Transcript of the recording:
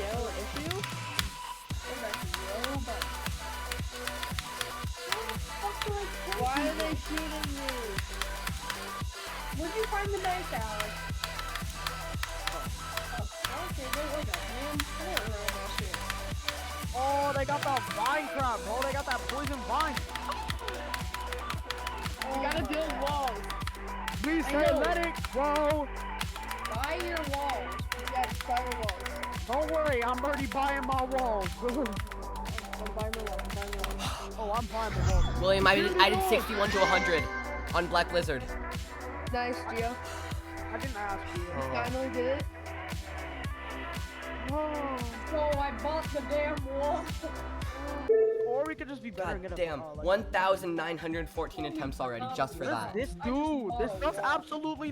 Geo an issue? Why are they shooting you? Where'd you find the knife, Alex? Okay, they're like a damn killer almost here. Oh, they got that vine crap, bro. They got that poison vine. You gotta build walls. We say let it grow. Buy your walls. Yes, buy your walls. Don't worry, I'm already buying my walls. I'm buying the walls. Oh, I'm buying the walls. William, I did 61 to 100 on Black Lizard. Nice, Gio. I didn't ask you. You finally did it. Oh. So I bought the damn wall. Or we could just be better and God get damn, like 1,914 attempts already just for that. this dude, this stuff's absolutely